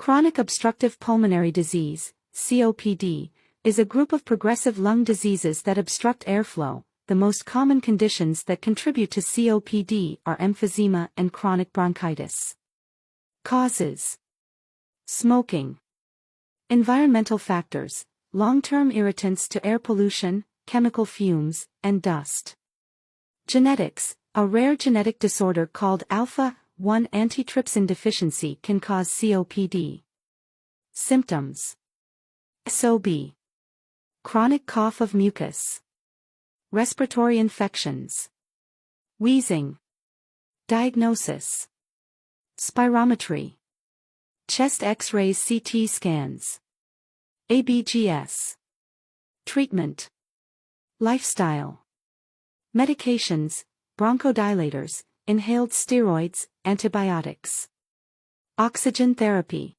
Chronic Obstructive Pulmonary Disease, COPD, is a group of progressive lung diseases that obstruct airflow. The most common conditions that contribute to COPD are emphysema and chronic bronchitis. Causes: smoking, environmental factors, long-term irritants to air pollution, chemical fumes, and dust. Genetics: a rare genetic disorder called alpha-1 antitrypsin deficiency can cause COPD. Symptoms: SOB, chronic cough of mucus, respiratory infections, wheezing. Diagnosis: spirometry, chest X-rays, CT scans, ABGS. Treatment: lifestyle, medications, bronchodilators, inhaled steroids, antibiotics. Oxygen therapy.